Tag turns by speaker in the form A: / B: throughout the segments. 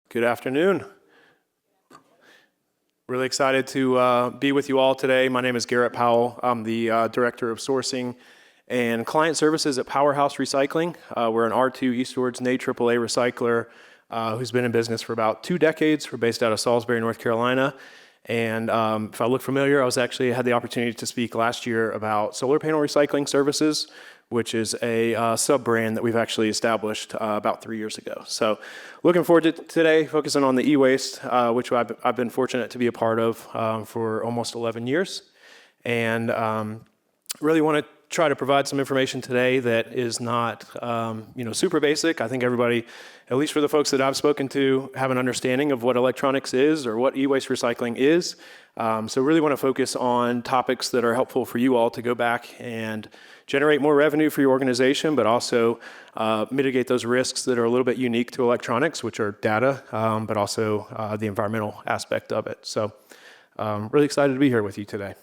A: Good afternoon. Really excited to be with you all today. My name is Garrett Powell. I'm the Director of Sourcing and Client Services at Powerhouse Recycling. We're an R2 Eastwards and AAA recycler who's been in business for about 2 decades. We're based out of Salisbury, North Carolina. And if I look familiar, I had the opportunity to speak last year about solar panel recycling services, which is a sub-brand that we've actually established about 3 years ago. So looking forward to today, focusing on the e-waste, which I've been fortunate to be a part of for almost 11 years. And really want to try to provide some information today that is not super basic. I think everybody, at least for the folks that I've spoken to, have an understanding of what electronics is or what e-waste recycling is. So really want to focus on topics that are helpful for you all to go back and generate more revenue for your organization, but also mitigate those risks that are a little bit unique to electronics, which are data, but also the environmental aspect of it. So really excited to be here with you today.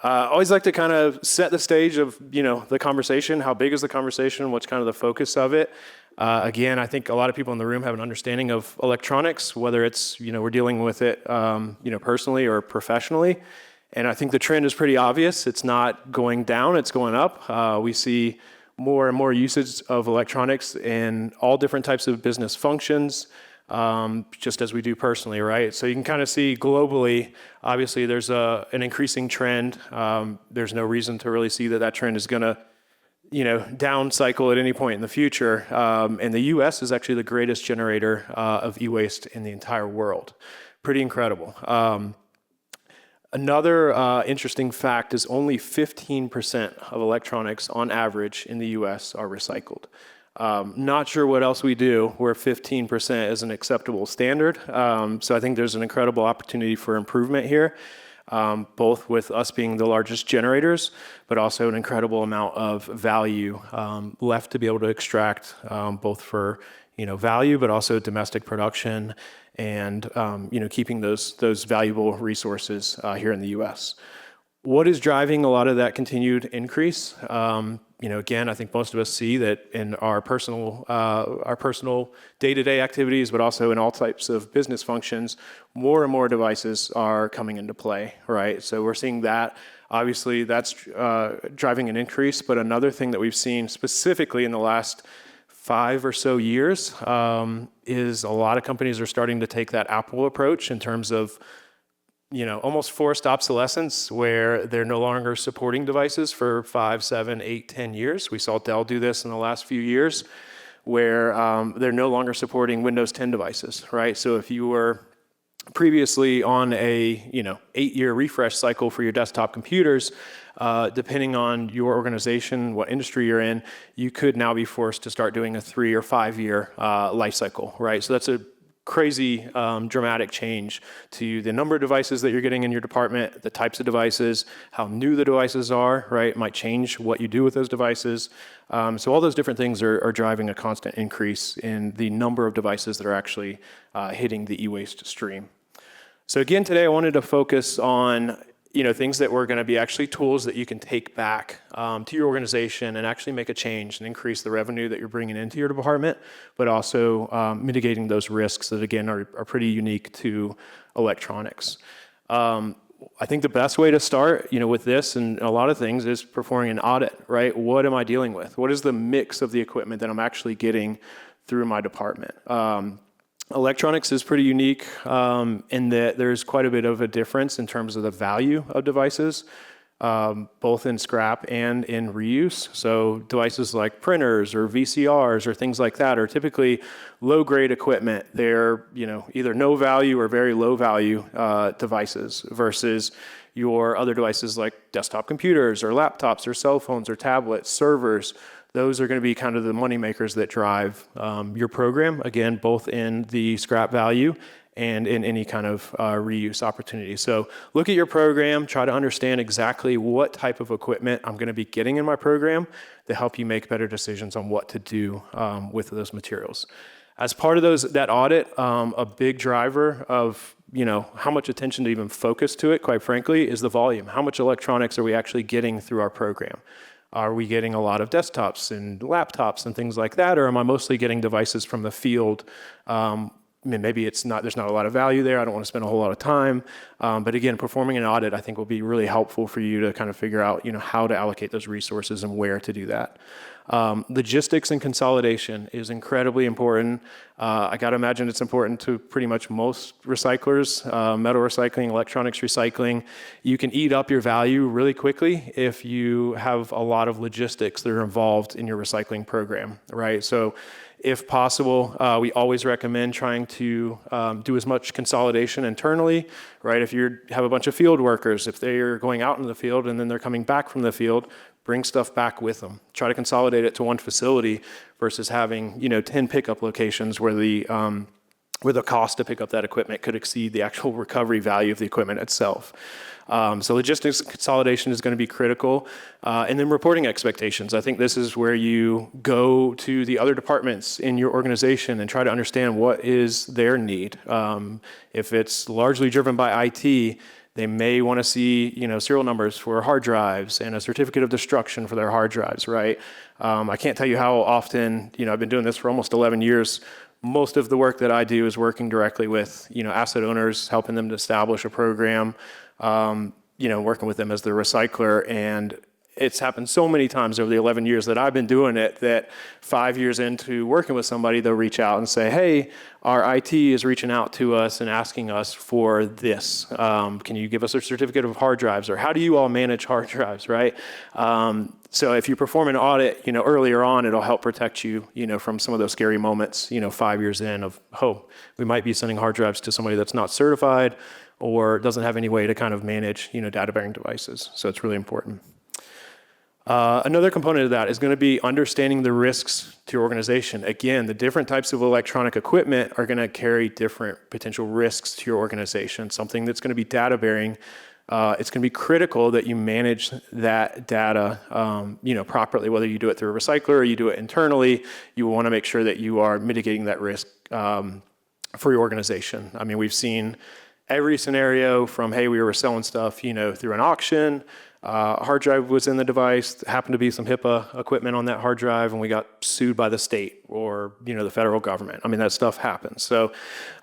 A: I always like to kind of set the stage of, the conversation. How big is the conversation? What's kind of the focus of it? Again, I think a lot of people in the room have an understanding of electronics, whether it's, we're dealing with it, personally or professionally. And I think the trend is pretty obvious. It's not going down, it's going up. We see more and more usage of electronics in all different types of business functions, just as we do personally, right? So you can kind of see globally, obviously there's an increasing trend. There's no reason to really see that trend is going to, down cycle at any point in the future. And the US is actually the greatest generator of e-waste in the entire world. Pretty incredible. Another interesting fact is only 15% of electronics on average in the US are recycled. Not sure what else we do where 15% is an acceptable standard. So I think there's an incredible opportunity for improvement here, both with us being the largest generators, but also an incredible amount of value left to be able to extract, both for value, but also domestic production and keeping those valuable resources here in the U.S. What is driving a lot of that continued increase? Again, I think most of us see that in our personal day-to-day activities, but also in all types of business functions, more and more devices are coming into play, right? So we're seeing that. Obviously, that's driving an increase. But another thing that we've seen specifically in the last 5 or so years is a lot of companies are starting to take that Apple approach in terms of almost forced obsolescence, where they're no longer supporting devices for 5, 7, 8, 10 years. We saw Dell do this in the last few years, where they're no longer supporting Windows 10 devices, right? So if you were previously on a 8-year refresh cycle for your desktop computers, depending on your organization, what industry you're in, you could now be forced to start doing a 3 or 5 year life cycle, right? So that's a crazy dramatic change to the number of devices that you're getting in your department, the types of devices, how new the devices are, right? It might change what you do with those devices. So all those different things are driving a constant increase in the number of devices that are actually hitting the e-waste stream. So again, today I wanted to focus on things that were going to be actually tools that you can take back to your organization and actually make a change and increase the revenue that you're bringing into your department, but also mitigating those risks that, again, are pretty unique to electronics. I think the best way to start, with this and a lot of things is performing an audit, right? What am I dealing with? What is the mix of the equipment that I'm actually getting through my department? Electronics is pretty unique in that there's quite a bit of a difference in terms of the value of devices, both in scrap and in reuse. So devices like printers or VCRs or things like that are typically low-grade equipment. They're either no value or very low value devices versus your other devices like desktop computers or laptops or cell phones or tablets, servers. Those are going to be kind of the money makers that drive your program, again, both in the scrap value and in any kind of reuse opportunity. So look at your program, try to understand exactly what type of equipment I'm going to be getting in my program to help you make better decisions on what to do with those materials. As part of that audit, a big driver of how much attention to even focus to it, quite frankly, is the volume. How much electronics are we actually getting through our program? Are we getting a lot of desktops and laptops and things like that, or am I mostly getting devices from the field I mean, maybe there's not a lot of value there. I don't want to spend a whole lot of time. But again, performing an audit, I think, will be really helpful for you to kind of figure out, how to allocate those resources and where to do that. Logistics and consolidation is incredibly important. I got to imagine it's important to pretty much most recyclers, metal recycling, electronics recycling. You can eat up your value really quickly if you have a lot of logistics that are involved in your recycling program, right? So if possible, we always recommend trying to do as much consolidation internally, right? If you have a bunch of field workers, if they are going out into the field and then they're coming back from the field, bring stuff back with them. Try to consolidate it to one facility versus having 10 pickup locations where the cost to pick up that equipment could exceed the actual recovery value of the equipment itself. So logistics consolidation is going to be critical. And then reporting expectations. I think this is where you go to the other departments in your organization and try to understand what is their need. If it's largely driven by IT, they may want to see, serial numbers for hard drives and a certificate of destruction for their hard drives, right? I can't tell you how often, I've been doing this for almost 11 years. Most of the work that I do is working directly with, asset owners, helping them to establish a program, working with them as the recycler. And it's happened so many times over the 11 years that I've been doing it that 5 years into working with somebody, they'll reach out and say, hey, our IT is reaching out to us and asking us for this. Can you give us a certificate of hard drives? Or how do you all manage hard drives, right? So if you perform an audit, earlier on, it'll help protect you, from some of those scary moments, 5 years in of, we might be sending hard drives to somebody that's not certified or doesn't have any way to kind of manage, data-bearing devices. So it's really important. Another component of that is going to be understanding the risks to your organization. Again, the different types of electronic equipment are going to carry different potential risks to your organization. Something that's going to be data-bearing, it's going to be critical that you manage that data, properly. Whether you do it through a recycler or you do it internally, you want to make sure that you are mitigating that risk for your organization. I mean, we've seen every scenario from, hey, we were selling stuff, through an auction. Hard drive was in the device, happened to be some HIPAA equipment on that hard drive, and we got sued by the state or, the federal government. I mean, that stuff happens. So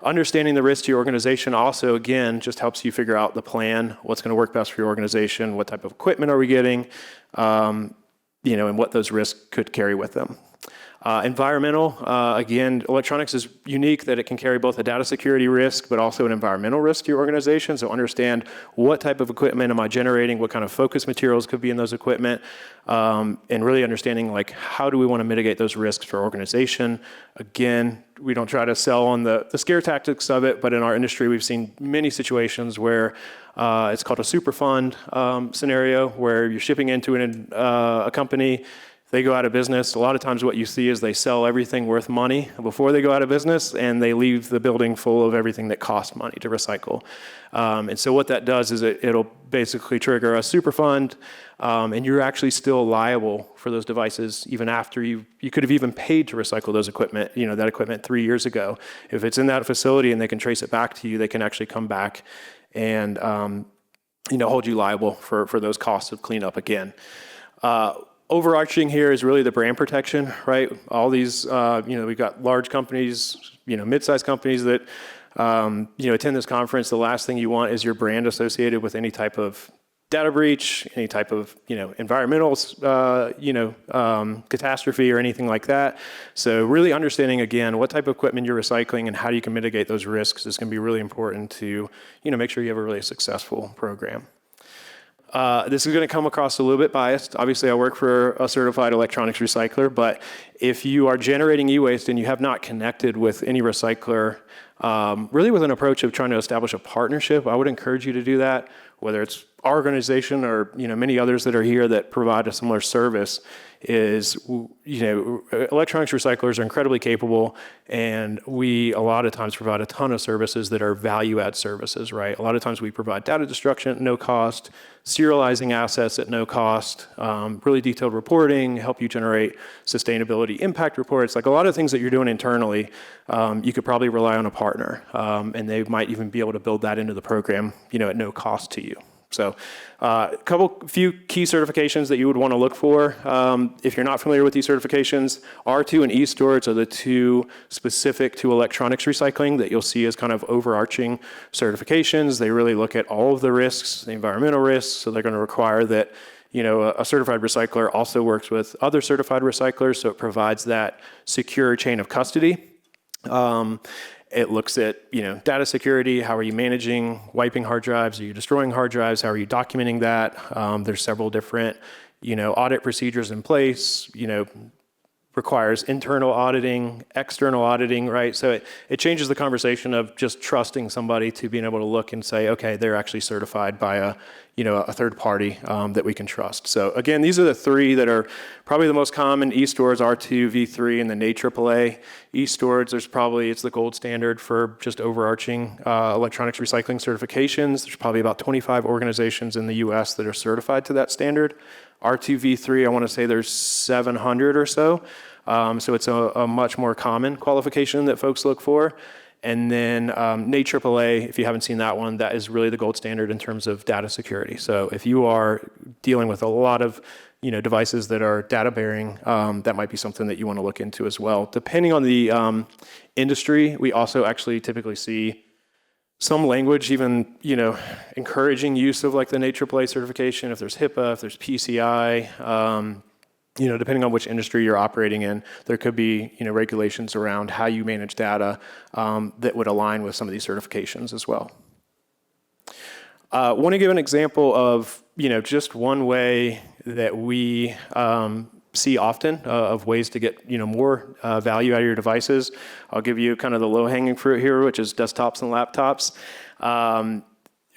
A: understanding the risk to your organization also, again, just helps you figure out the plan, what's going to work best for your organization, what type of equipment are we getting, and what those risks could carry with them. Environmental, again, electronics is unique that it can carry both a data security risk, but also an environmental risk to your organization. So understand what type of equipment am I generating, what kind of focus materials could be in those equipment, and really understanding how do we want to mitigate those risks for our organization. Again, we don't try to sell on the scare tactics of it, but in our industry, we've seen many situations where it's called a super fund scenario, where you're shipping into a company. They go out of business. A lot of times what you see is they sell everything worth money before they go out of business, and they leave the building full of everything that costs money to recycle. And so what that does is it'll basically trigger a super fund, and you're actually still liable for those devices even after you could have even paid to recycle those equipment, that equipment 3 years ago. If it's in that facility and they can trace it back to you, they can actually come back and hold you liable for those costs of cleanup again. Overarching here is really the brand protection, right? All these, we've got large companies, mid-sized companies that, attend this conference. The last thing you want is your brand associated with any type of data breach, any type of, environmental, catastrophe or anything like that. So really understanding, again, what type of equipment you're recycling and how you can mitigate those risks is going to be really important to, make sure you have a really successful program. This is going to come across a little bit biased. Obviously, I work for a certified electronics recycler, but if you are generating e-waste and you have not connected with any recycler, really with an approach of trying to establish a partnership, I would encourage you to do that, whether it's our organization or many others that are here that provide a similar service. Electronics recyclers are incredibly capable, and we a lot of times provide a ton of services that are value-add services, right? A lot of times we provide data destruction at no cost, serializing assets at no cost, really detailed reporting, help you generate sustainability impact reports. Like a lot of things that you're doing internally, you could probably rely on a partner, and they might even be able to build that into the program, at no cost to you. So few key certifications that you would want to look for. If you're not familiar with these certifications, R2 and E-Storage are the two specific to electronics recycling that you'll see as kind of overarching certifications. They really look at all of the risks, the environmental risks, so they're going to require that a certified recycler also works with other certified recyclers, so it provides that secure chain of custody. It looks at, data security. How are you managing wiping hard drives? Are you destroying hard drives? How are you documenting that? There's several different, audit procedures in place, requires internal auditing, external auditing, right? So it changes the conversation of just trusting somebody to being able to look and say, okay, they're actually certified by a third party that we can trust. So again, these are the three that are probably the most common: E-Storage, R2, V3, and then AAA. E-Storage, it's the gold standard for just overarching electronics recycling certifications. There's probably about 25 organizations in the US that are certified to that standard. R2, V3, I want to say there's 700 or so. So it's a much more common qualification that folks look for. And then AAA, if you haven't seen that one, that is really the gold standard in terms of data security. So if you are dealing with a lot of devices that are data bearing, that might be something that you want to look into as well. Depending on the industry, we also actually typically see some language even, encouraging use of like the AAA certification. If there's HIPAA, if there's PCI, depending on which industry you're operating in, there could be, regulations around how you manage data that would align with some of these certifications as well. Want to give an example of, just one way that we see often of ways to get, more value out of your devices. I'll give you kind of the low-hanging fruit here, which is desktops and laptops.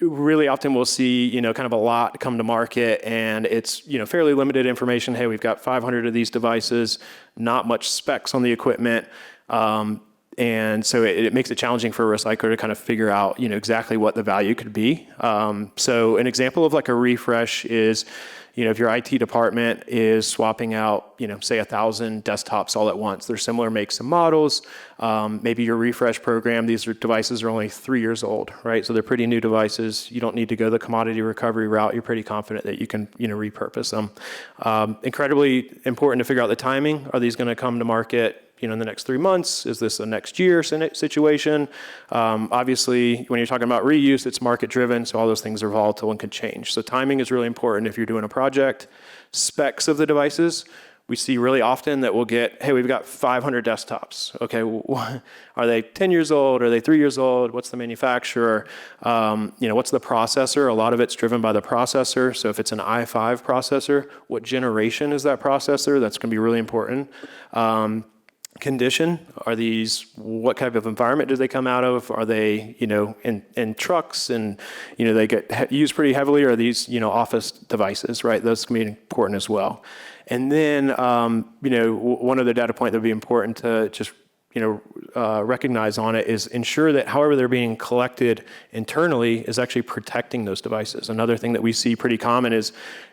A: Really often we'll see, kind of a lot come to market, and it's, fairly limited information. Hey, we've got 500 of these devices, not much specs on the equipment. And so it makes it challenging for a recycler to kind of figure out, exactly what the value could be. So an example of like a refresh is, if your IT department is swapping out, say 1,000 desktops all at once, they're similar makes and models. Maybe your refresh program, devices are only 3 years old, right? So they're pretty new devices. You don't need to go the commodity recovery route. You're pretty confident that you can, repurpose them. Incredibly important to figure out the timing. Are these going to come to market in the next 3 months? Is this a next year situation? Obviously, when you're talking about reuse, it's market driven, so all those things are volatile and could change. So timing is really important if you're doing a project. Specs of the devices, we see really often that we'll get, hey, we've got 500 desktops. Okay, are they 10 years old? Are they 3 years old? What's the manufacturer? What's the processor? A lot of it's driven by the processor. So if it's an i5 processor, what generation is that processor? That's going to be really important. Condition, what type of environment do they come out of? Are they, in trucks and, they get used pretty heavily? Or are these, office devices, right? Those can be important as well. And then, one other data point that would be important to just, recognize on it is ensure that however they're being collected internally is actually protecting those devices. Another thing that we see pretty common is,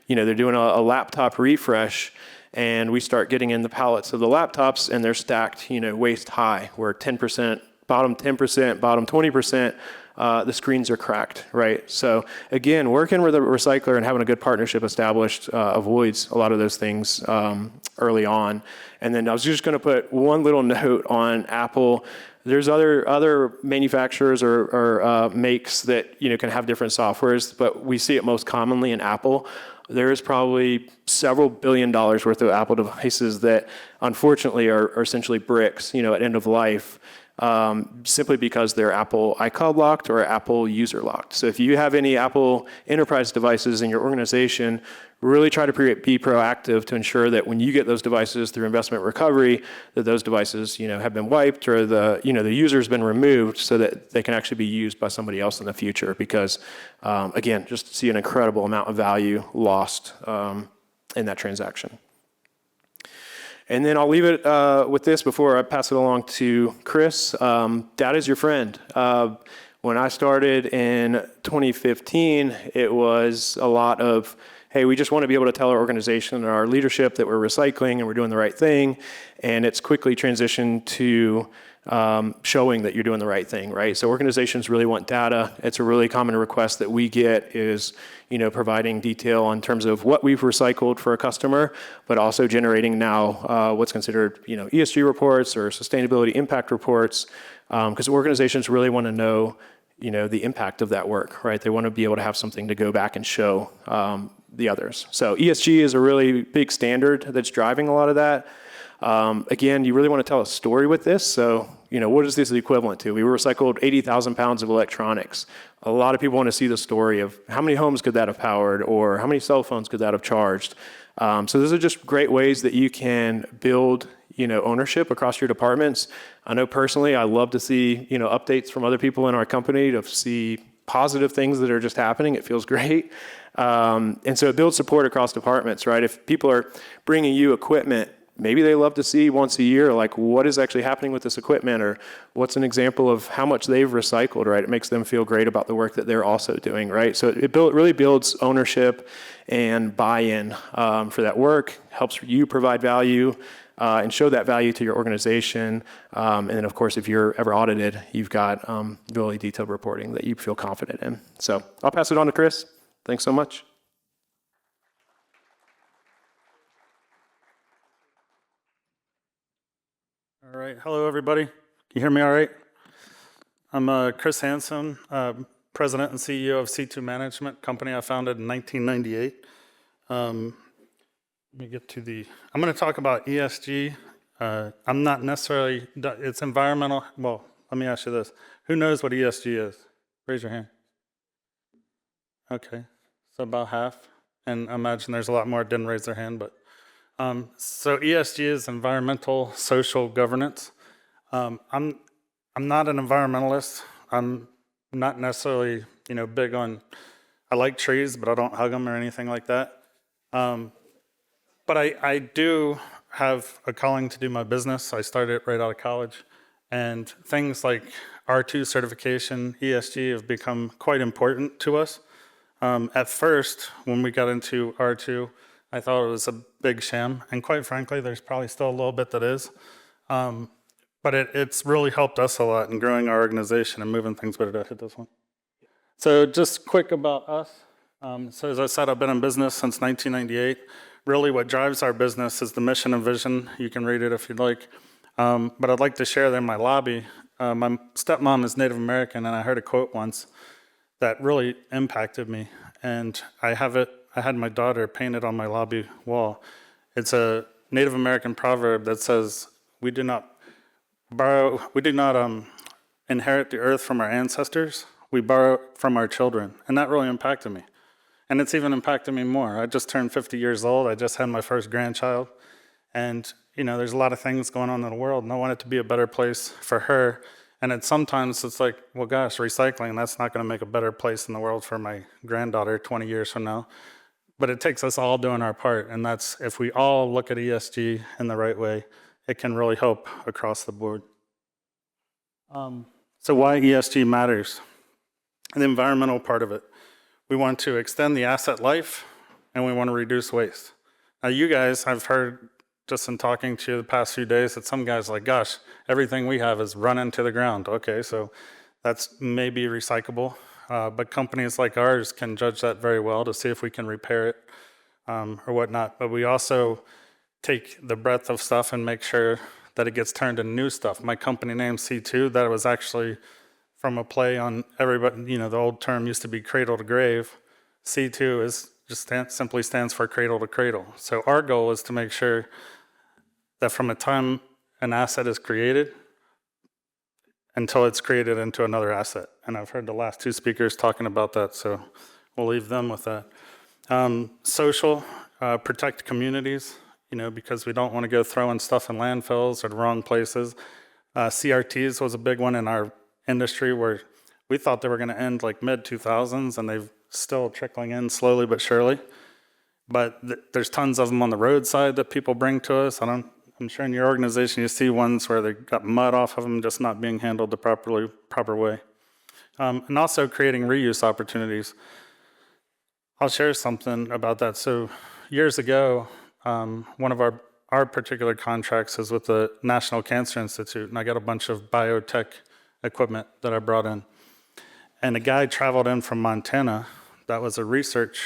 A: they're doing a laptop refresh, and we start getting in the pallets of the laptops, and they're stacked, waist high, where 10%, bottom 10%, bottom 20%, the screens are cracked, right? So again, working with a recycler and having a good partnership established avoids a lot of those things early on. And then I was just going to put one little note on Apple. There's other manufacturers or makes that can have different softwares, but we see it most commonly in Apple. There is probably several $1 billion worth of Apple devices that unfortunately are essentially bricks, at end of life, simply because they're Apple iCloud locked or Apple user locked. So if you have any Apple enterprise devices in your organization, really try to be proactive to ensure that when you get those devices through investment recovery, that those devices, have been wiped or the user's been removed so that they can actually be used by somebody else in the future. Because again, just see an incredible amount of value lost in that transaction. And then I'll leave it with this before I pass it along to Chris. Data is your friend. When I started in 2015, it was a lot of, hey, we just want to be able to tell our organization and our leadership that we're recycling and we're doing the right thing. And it's quickly transitioned to showing that you're doing the right thing, right? So organizations really want data. It's a really common request that we get is, providing detail in terms of what we've recycled for a customer, but also generating now what's considered, ESG reports or sustainability impact reports, because organizations really want to know, the impact of that work, right? They want to be able to have something to go back and show the others. So ESG is a really big standard that's driving a lot of that. Again, you really want to tell a story with this. So, what is this equivalent to? We recycled 80,000 pounds of electronics. A lot of people want to see the story of how many homes could that have powered or how many cell phones could that have charged. So those are just great ways that you can build, ownership across your departments. I know personally, I love to see, updates from other people in our company to see positive things that are just happening. It feels great. And so it builds support across departments, right? If people are bringing you equipment, maybe they love to see once a year, like what is actually happening with this equipment or what's an example of how much they've recycled, right? It makes them feel great about the work that they're also doing, right? So it really builds ownership and buy-in for that work, helps you provide value and show that value to your organization. And then of course, if you're ever audited, you've got really detailed reporting that you feel confident in. So I'll pass it on to Chris. Thanks so much.
B: All right. Hello, everybody. Can you hear me all right? I'm Chris Hansen, President and CEO of C2 Management, company I founded in 1998. Let me get to I'm going to talk about ESG. I'm not necessarily, it's environmental. Well, let me ask you this. Who knows what ESG is? Raise your hand. Okay. So about half. And I imagine there's a lot more that didn't raise their hand, but so ESG is environmental, social governance. I'm not an environmentalist. I'm not necessarily, big on, I like trees, but I don't hug them or anything like that. But I do have a calling to do my business. I started right out of college, and things like R2 certification, ESG have become quite important to us. At first, when we got into R2, I thought it was a big sham, and quite frankly, there's probably still a little bit that is. But it's really helped us a lot in growing our organization and moving things. Where did I hit this one? So just quick about us. So as I said, I've been in business since 1998. Really what drives our business is the mission and vision. You can read it if you'd like. But I'd like to share that in my lobby. My stepmom is Native American, and I heard a quote once that really impacted me. And I had my daughter paint it on my lobby wall. It's a Native American proverb that says, we do not inherit the earth from our ancestors, we borrow from our children. And that really impacted me. And it's even impacted me more. I just turned 50 years old. I just had my first grandchild. And, there's a lot of things going on in the world, and I want it to be a better place for her. And sometimes it's like, well, gosh, recycling, that's not going to make a better place in the world for my granddaughter 20 years from now. But it takes us all doing our part. And that's, if we all look at ESG in the right way, it can really help across the board. So why ESG matters? The environmental part of it. We want to extend the asset life, and we want to reduce waste. Now, you guys, I've heard just in talking to you the past few days that some guys are like, gosh, everything we have is run into the ground. Okay, so that's maybe recyclable, but companies like ours can judge that very well to see if we can repair it or whatnot. But we also take the breadth of stuff and make sure that it gets turned into new stuff. My company name C2, that was actually from a play on everybody, the old term used to be cradle to grave. C2 is just simply stands for cradle to cradle. So our goal is to make sure that from the time an asset is created until it's created into another asset. And I've heard the last two speakers talking about that, so we'll leave them with that. Social, protect communities, because we don't want to go throwing stuff in landfills or the wrong places. CRTs was a big one in our industry where we thought they were going to end like mid-2000s, and they've still trickling in slowly but surely. But there's tons of them on the roadside that people bring to us. I'm sure in your organization you see ones where they got mud off of them just not being handled the proper way. And also creating reuse opportunities. I'll share something about that. So years ago, one of our particular contracts is with the National Cancer Institute, and I got a bunch of biotech equipment that I brought in. And a guy traveled in from Montana that was a researcher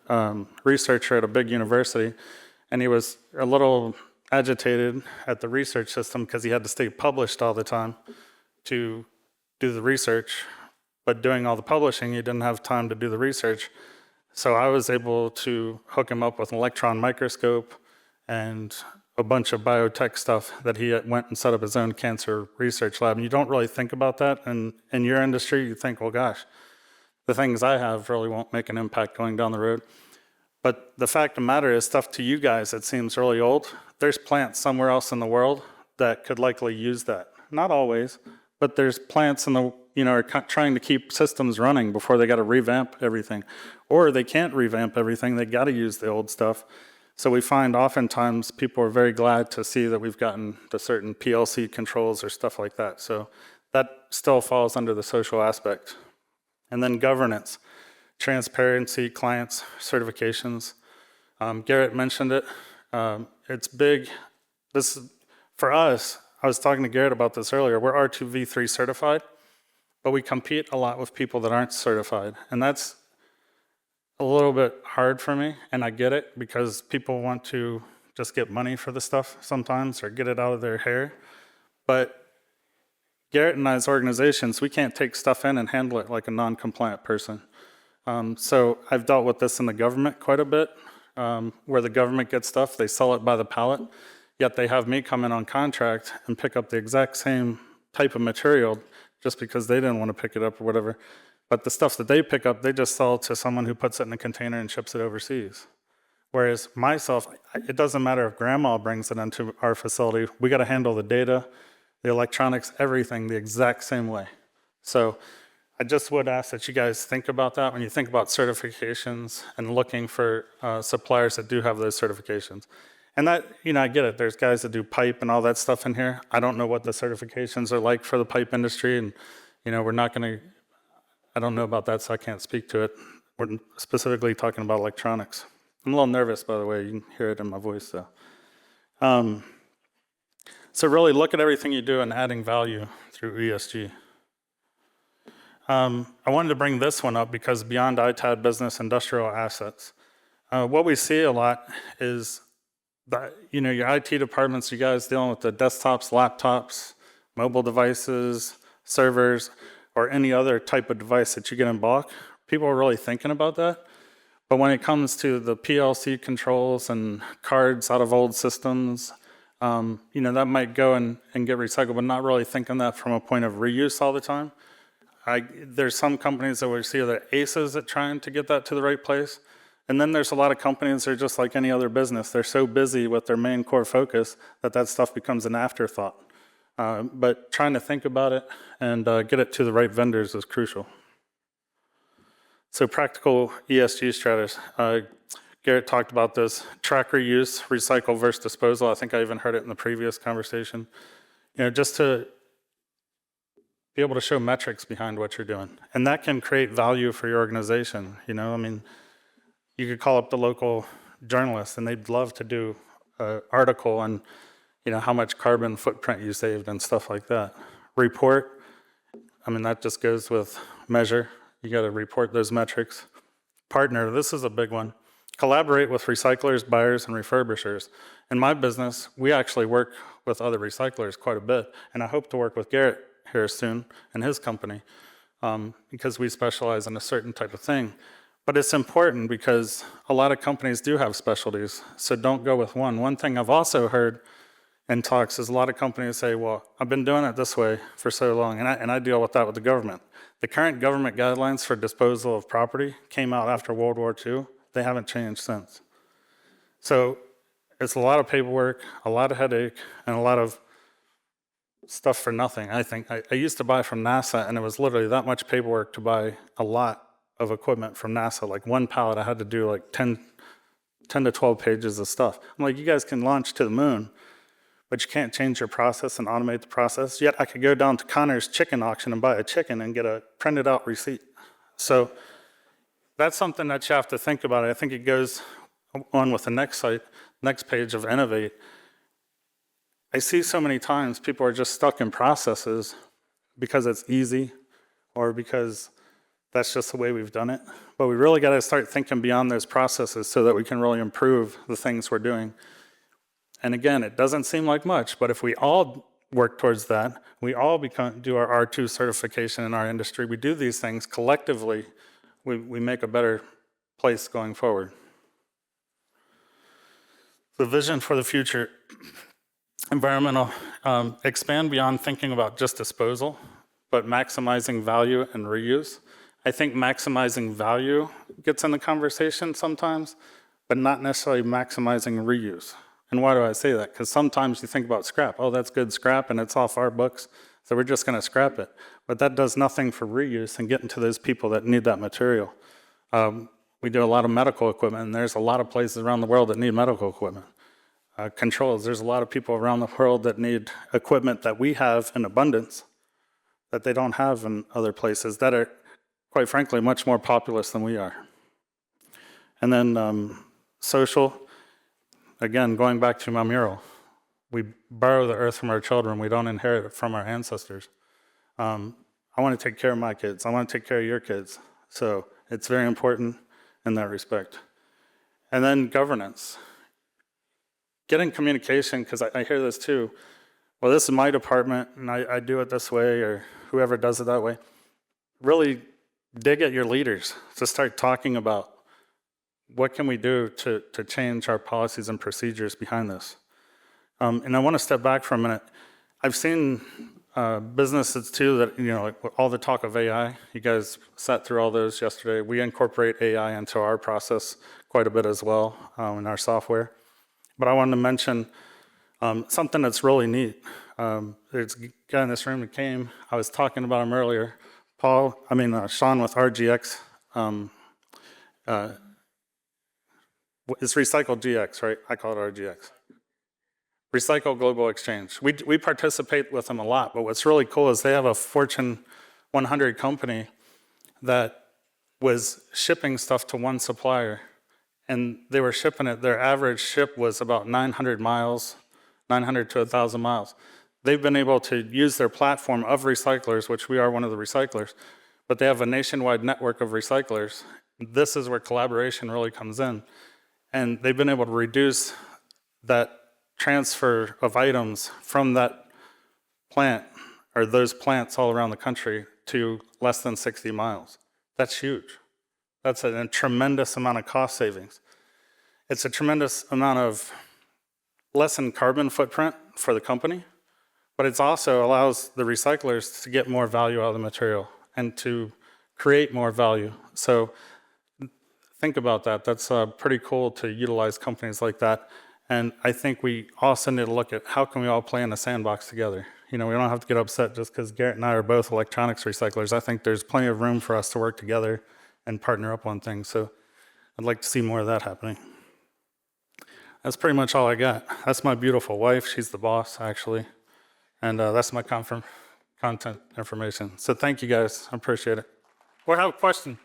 B: at a big university, and he was a little agitated at the research system because he had to stay published all the time to do the research, but doing all the publishing, he didn't have time to do the research. So I was able to hook him up with an electron microscope and a bunch of biotech stuff that he went and set up his own cancer research lab. And you don't really think about that. And in your industry, you think, well, gosh, the things I have really won't make an impact going down the road. But the fact of the matter is, stuff to you guys that seems really old, there's plants somewhere else in the world that could likely use that. Not always, but there's plants in the, are trying to keep systems running before they got to revamp everything. Or they can't revamp everything, they got to use the old stuff. So we find oftentimes people are very glad to see that we've gotten to certain PLC controls or stuff like that. So that still falls under the social aspect. And then governance, transparency, clients, certifications. Garrett mentioned it. It's big. This for us, I was talking to Garrett about this earlier. We're R2V3 certified, but we compete a lot with people that aren't certified. And that's a little bit hard for me, and I get it because people want to just get money for the stuff sometimes or get it out of their hair. But Garrett and I's organizations, we can't take stuff in and handle it like a non-compliant person. So I've dealt with this in the government quite a bit, where the government gets stuff, they sell it by the pallet, yet they have me come in on contract and pick up the exact same type of material just because they didn't want to pick it up or whatever. But the stuff that they pick up, they just sell to someone who puts it in a container and ships it overseas. Whereas myself, it doesn't matter if grandma brings it into our facility, we got to handle the data, the electronics, everything the exact same way. So I just would ask that you guys think about that when you think about certifications and looking for suppliers that do have those certifications. And that, I get it. There's guys that do pipe and all that stuff in here. I don't know what the certifications are like for the pipe industry, and we're not going to, I don't know about that, so I can't speak to it. We're specifically talking about electronics. I'm a little nervous, by the way. You can hear it in my voice, though. So really look at everything you do and adding value through ESG. I wanted to bring this one up because beyond ITAD business industrial assets, what we see a lot is that, your IT departments, you guys dealing with the desktops, laptops, mobile devices, servers, or any other type of device that you get in bulk, people are really thinking about that. But when it comes to the PLC controls and cards out of old systems, that might go and get recycled, but not really thinking that from a point of reuse all the time. There's some companies that we see that are aces at trying to get that to the right place. And then there's a lot of companies that are just like any other business. They're so busy with their main core focus that stuff becomes an afterthought. But trying to think about it and get it to the right vendors is crucial. So practical ESG strategies. Garrett talked about this. Track reuse, recycle versus disposal. I think I even heard it in the previous conversation. Just to be able to show metrics behind what you're doing. And that can create value for your organization. You could call up the local journalist and they'd love to do an article on how much carbon footprint you saved and stuff like that. Report, that just goes with measure. You got to report those metrics. Partner, this is a big one. Collaborate with recyclers, buyers, and refurbishers. In my business, we actually work with other recyclers quite a bit, and I hope to work with Garrett here soon and his company because we specialize in a certain type of thing. But it's important because a lot of companies do have specialties, so don't go with one. One thing I've also heard in talks is a lot of companies say, well, I've been doing it this way for so long, and I deal with that with the government. The current government guidelines for disposal of property came out after World War II. They haven't changed since. So it's a lot of paperwork, a lot of headache, and a lot of stuff for nothing, I think. I used to buy from NASA, and it was literally that much paperwork to buy a lot of equipment from NASA. Like one pallet, I had to do like 10 to 12 pages of stuff. I'm like, you guys can launch to the moon, but you can't change your process and automate the process. Yet I could go down to Connor's chicken auction and buy a chicken and get a printed out receipt. So that's something that you have to think about. I think it goes on with the next page of innovate. I see so many times people are just stuck in processes because it's easy or because that's just the way we've done it. But we really got to start thinking beyond those processes so that we can really improve the things we're doing. And again, it doesn't seem like much, but if we all work towards that, we all do our R2 certification in our industry, we do these things collectively, we make a better place going forward. The vision for the future, environmental, expand beyond thinking about just disposal, but maximizing value and reuse. I think maximizing value gets in the conversation sometimes, but not necessarily maximizing reuse. And why do I say that? Because sometimes you think about scrap. Oh, that's good scrap, and it's off our books, so we're just going to scrap it. But that does nothing for reuse and getting to those people that need that material. We do a lot of medical equipment, and there's a lot of places around the world that need medical equipment. Controls, there's a lot of people around the world that need equipment that we have in abundance that they don't have in other places that are, quite frankly, much more populous than we are. And then social, again, going back to my mural, we borrow the earth from our children. We don't inherit it from our ancestors. I want to take care of my kids. I want to take care of your kids. So it's very important in that respect. And then governance. Getting communication, because I hear this too. Well, this is my department, and I do it this way, or whoever does it that way. Really dig at your leaders to start talking about what can we do to change our policies and procedures behind this. And I want to step back for a minute. I've seen businesses too that, like all the talk of AI, you guys sat through all those yesterday. We incorporate AI into our process quite a bit as well in our software. But I wanted to mention something that's really neat. There's a guy in this room that came. I was talking about him earlier. Sean with RGX. It's Recycle GX, right? I call it RGX. Recycle Global Exchange. We participate with them a lot, but what's really cool is they have a Fortune 100 company that was shipping stuff to one supplier, and they were shipping it. Their average ship was about 900 miles, 900 to 1,000 miles. They've been able to use their platform of recyclers, which we are one of the recyclers, but they have a nationwide network of recyclers. This is where collaboration really comes in. And they've been able to reduce that transfer of items from that plant, or those plants all around the country, to less than 60 miles. That's huge. That's a tremendous amount of cost savings. It's a tremendous amount of lessened carbon footprint for the company, but it also allows the recyclers to get more value out of the material and to create more value. So think about that. That's pretty cool to utilize companies like that. And I think we also need to look at how can we all play in a sandbox together. We don't have to get upset just because Garrett and I are both electronics recyclers. I think there's plenty of room for us to work together and partner up on things. So I'd like to see more of that happening. That's pretty much all I got. That's my beautiful wife. She's the boss, actually. And that's my content information. So thank you, guys. I appreciate it. Or have a question?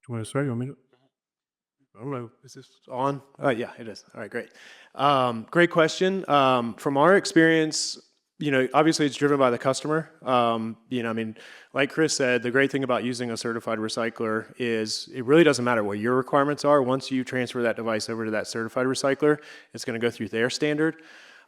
A: Do you want to start? You want me to? I don't know. Is this on? Yeah, it is. All right, great. Great question. From our experience, obviously it's driven by the customer. Like Chris said, the great thing about using a certified recycler is it really doesn't matter what your requirements are. Once you transfer that device over to that certified recycler, it's going to go through their standard.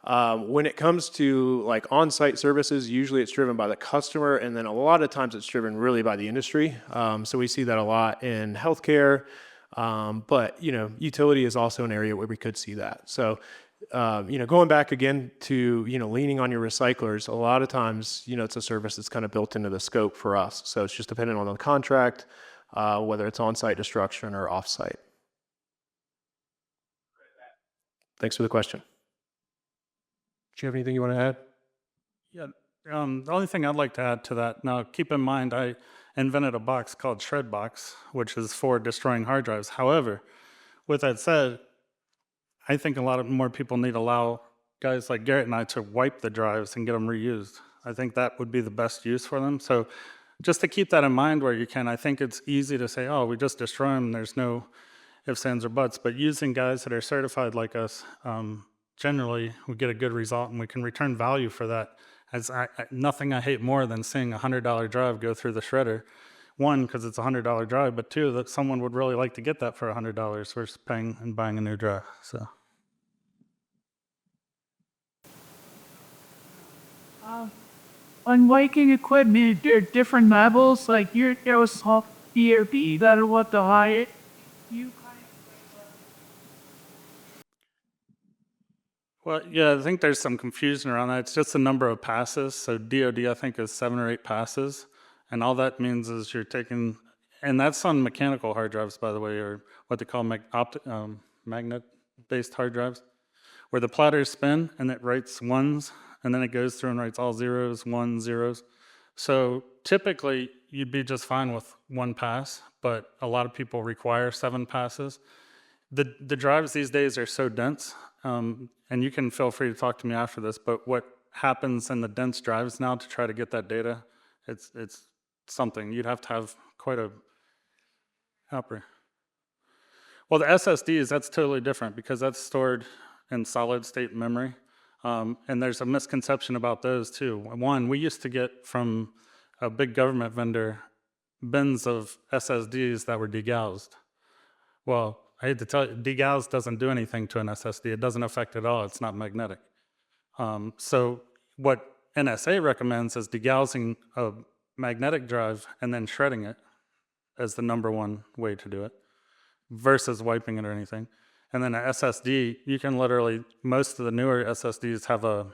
A: When it comes to like on-site services, usually it's driven by the customer, and then a lot of times it's driven really by the industry. So we see that a lot in healthcare, but utility is also an area where we could see that. So going back again to leaning on your recyclers, a lot of times it's a service that's kind of built into the scope for us. So it's just dependent on the contract, whether it's on-site destruction or off-site. Thanks for the question. Do you have anything you want to add?
B: Yeah, the only thing I'd like to add to that, now keep in mind, I invented a box called Shred Box, which is for destroying hard drives. However, with that said, I think a lot of more people need to allow guys like Garrett and I to wipe the drives and get them reused. I think that would be the best use for them. So just to keep that in mind where you can, I think it's easy to say, oh, we just destroy them, there's no ifs, ands, or buts. But using guys that are certified like us, generally we get a good result and we can return value for that. As nothing I hate more than seeing a $100 drive go through the shredder. One, because it's a $100 drive, but two, that someone would really like to get that for $100 versus paying and buying a new drive. So.
C: On liking equipment, there are different levels. Like there was ERP that are what the higher. You
B: Well, yeah, I think there's some confusion around that. It's just the number of passes. So DoD, I think, is 7 or 8 passes. And all that means is you're taking, and that's on mechanical hard drives, by the way, or what they call magnet-based hard drives, where the platters spin and it writes ones, and then it goes through and writes all zeros, ones, zeros. So typically, you'd be just fine with 1 pass, but a lot of people require 7 passes. The drives these days are so dense, and you can feel free to talk to me after this, but what happens in the dense drives now to try to get that data, it's something. You'd have to have quite a helper. Well, the SSDs, that's totally different because that's stored in solid state memory. And there's a misconception about those too. One, we used to get from a big government vendor bins of SSDs that were degaussed. Well, I hate to tell you, degauss doesn't do anything to an SSD. It doesn't affect it at all. It's not magnetic. So what NSA recommends is degaussing a magnetic drive and then shredding it as the #1 way to do it versus wiping it or anything. And then an SSD, you can literally, most of the newer SSDs have a,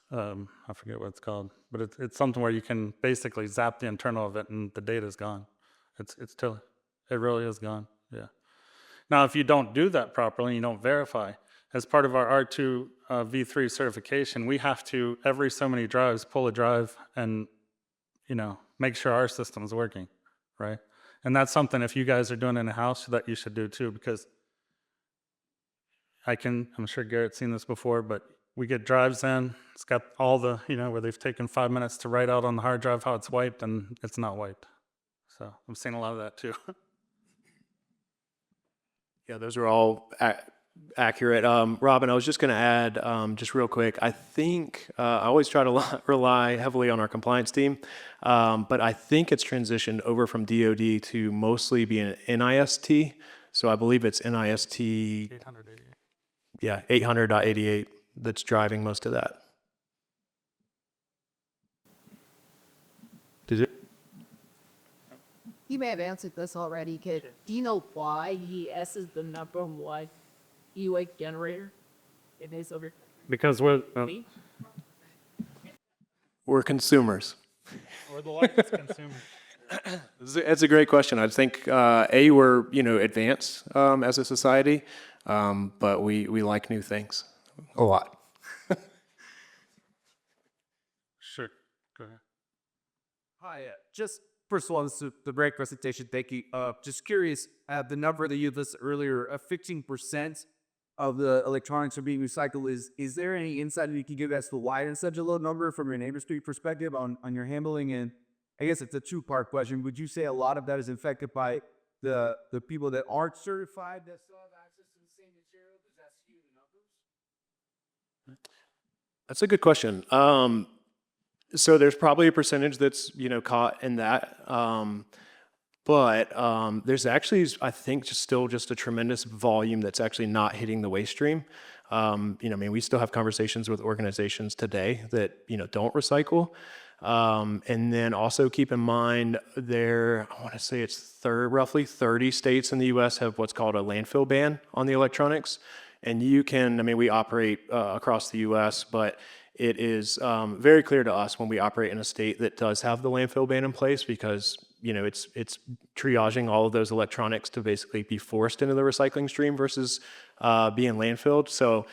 B: I forget what it's called, but it's something where you can basically zap the internal of it and the data is gone. It really is gone, yeah. Now, if you don't do that properly, you don't verify, as part of our R2 v3 certification, we have to, every so many drives, pull a drive and, make sure our system's working, right? And that's something, if you guys are doing it in a house, that you should do too, because I'm sure Garrett's seen this before, but we get drives in, it's got all the, where they've taken 5 minutes to write out on the hard drive how it's wiped, and it's not wiped. So I'm seeing a lot of that too.
A: Yeah, those are all accurate. Robin, I was just going to add, just real quick, I think I always try to rely heavily on our compliance team, but I think it's transitioned over from DoD to mostly being NIST. So I believe it's NIST
B: 888.
A: Yeah, 800.88 that's driving most of that. Did it?
D: You may have answered this already, kid. Do you know why ES is the #1 E-Wake generator? It is over.
B: Because we're
A: Consumers.
B: the largest consumer.
A: It's a great question. I think we're advanced as a society, but we like new things a lot.
B: Sure, go ahead.
E: Hi, just first of all, this is a great presentation. Thank you. Just curious, the number that you listed earlier, 15% of the electronics are being recycled. Is there any insight you can give as to why it's such a low number from your industry perspective on your handling? And I guess it's a 2-part question. Would you say a lot of that is affected by the people that aren't certified that still have access to the same material? Does that skew the numbers?
A: That's a good question. So there's probably a percentage that's caught in that, but there's actually, I think, still just a tremendous volume that's actually not hitting the waste stream. We still have conversations with organizations today that don't recycle, and then also keep in mind I want to say it's roughly 30 states in the U.S. have what's called a landfill ban on the electronics, and we operate across the U.S., but it is very clear to us when we operate in a state that does have the landfill ban in place, because it's triaging all of those electronics to basically be forced into the recycling stream versus being landfilled. So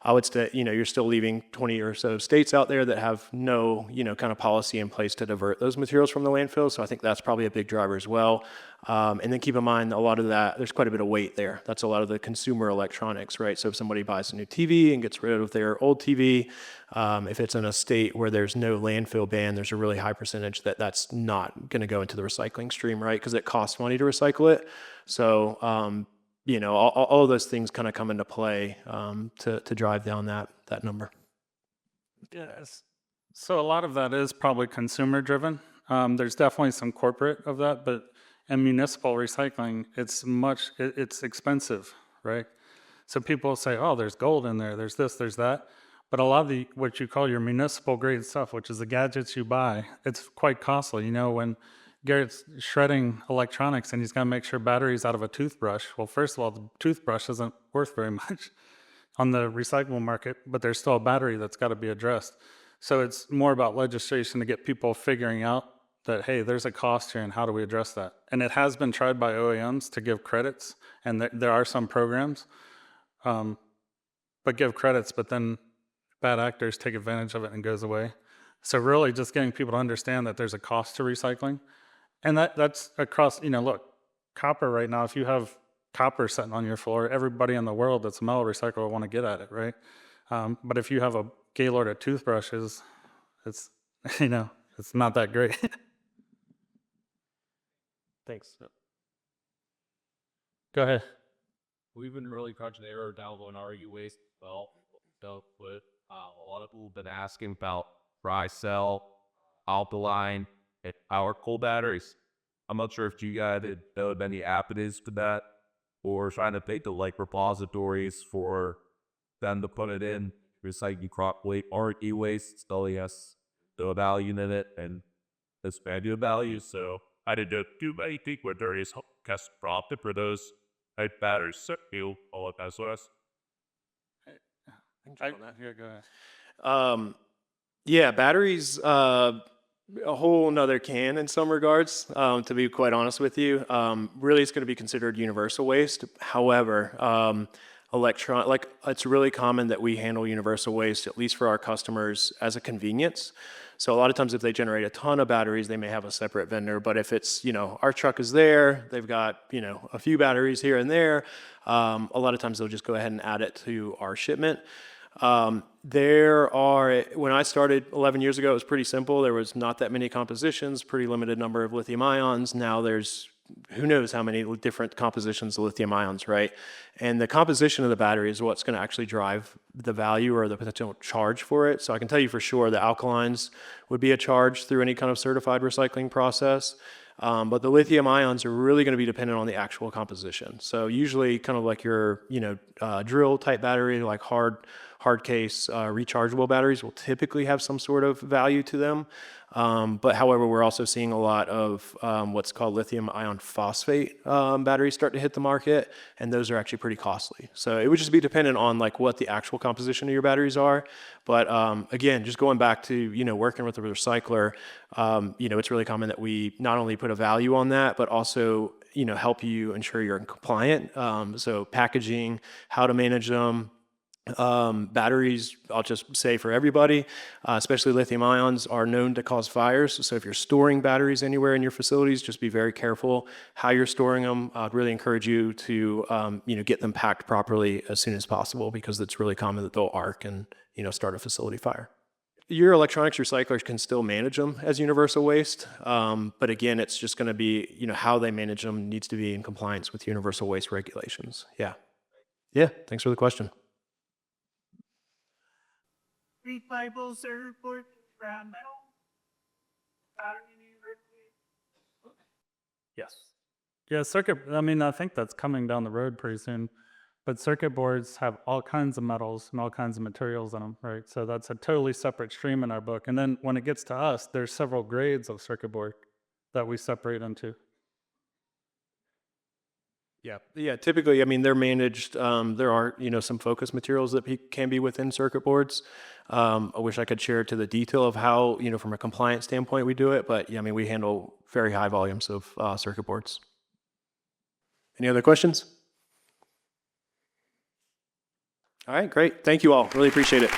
A: I would say, you're still leaving 20 or so states out there that have no, kind of policy in place to divert those materials from the landfill. So I think that's probably a big driver as well. And then keep in mind, a lot of that, there's quite a bit of weight there. That's a lot of the consumer electronics, right? So if somebody buys a new TV and gets rid of their old TV, if it's in a state where there's no landfill ban, there's a really high percentage that's not going to go into the recycling stream, right? Because it costs money to recycle it. So, all of those things kind of come into play to drive down that number.
B: Yes. So a lot of that is probably consumer driven. There's definitely some corporate of that, but in municipal recycling, it's expensive, right? So people say, oh, there's gold in there, there's this, there's that. But a lot of what you call your municipal grade stuff, which is the gadgets you buy, it's quite costly. When Garrett's shredding electronics and he's got to make sure batteries out of a toothbrush. Well, first of all, the toothbrush isn't worth very much on the recyclable market, but there's still a battery that's got to be addressed. So it's more about legislation to get people figuring out that, hey, there's a cost here and how do we address that? And it has been tried by OEMs to give credits, and there are some programs, but give credits, but then bad actors take advantage of it and it goes away. So really just getting people to understand that there's a cost to recycling. And that's across, look, copper right now, if you have copper sitting on your floor, everybody in the world that's a metal recycler will want to get at it, right? But if you have a Gaylord of toothbrushes, it's, it's not that great.
A: Thanks.
B: Go ahead.
F: We've been really crunching the error down on our e-waste. Well, but a lot of people have been asking about dry cell, alkaline, and our coal batteries. I'm not sure if you guys know of any avenues to that, or trying to make the repositories for them to put it in, recycling crop weight or e-waste still has no value in it and this value value. So I didn't do many things where there is custom prompted for those batteries. So you all of that source.
B: Here, go ahead.
A: Yeah, batteries, a whole nother can in some regards, to be quite honest with you. Really, it's going to be considered universal waste. However, it's really common that we handle universal waste, at least for our customers, as a convenience. So a lot of times if they generate a ton of batteries, they may have a separate vendor. But if it's, our truck is there, they've got, a few batteries here and there, a lot of times they'll just go ahead and add it to our shipment. When I started 11 years ago, it was pretty simple. There was not that many compositions, pretty limited number of lithium ions. Now there's who knows how many different compositions of lithium ions, right? And the composition of the battery is what's going to actually drive the value or the potential charge for it. So I can tell you for sure the alkalines would be a charge through any kind of certified recycling process. But the lithium ions are really going to be dependent on the actual composition. So usually kind of like your, drill type battery, like hard case rechargeable batteries will typically have some sort of value to them. But however, we're also seeing a lot of what's called lithium ion phosphate batteries start to hit the market, and those are actually pretty costly. So it would just be dependent on like what the actual composition of your batteries are. But again, just going back to working with a recycler, it's really common that we not only put a value on that, but also help you ensure you're compliant. So packaging, how to manage them. Batteries, I'll just say for everybody, especially lithium ions, are known to cause fires. So if you're storing batteries anywhere in your facilities, just be very careful how you're storing them. I'd really encourage you to, get them packed properly as soon as possible, because it's really common that they'll arc and, start a facility fire. Your electronics recyclers can still manage them as universal waste, but again, it's just going to be, how they manage them needs to be in compliance with universal waste regulations. Yeah. Thanks for the question.
C: Recycle circuit board, brown metal.
A: Yes.
B: Yeah, I think that's coming down the road pretty soon. But circuit boards have all kinds of metals and all kinds of materials in them, right? So that's a totally separate stream in our book. And then when it gets to us, there's several grades of circuit board that we separate into.
A: Yeah. Typically, they're managed. There are, some focus materials that can be within circuit boards. I wish I could share to the detail of how, from a compliance standpoint, we do it. But yeah, we handle very high volumes of circuit boards. Any other questions? All right, great. Thank you all. Really appreciate it.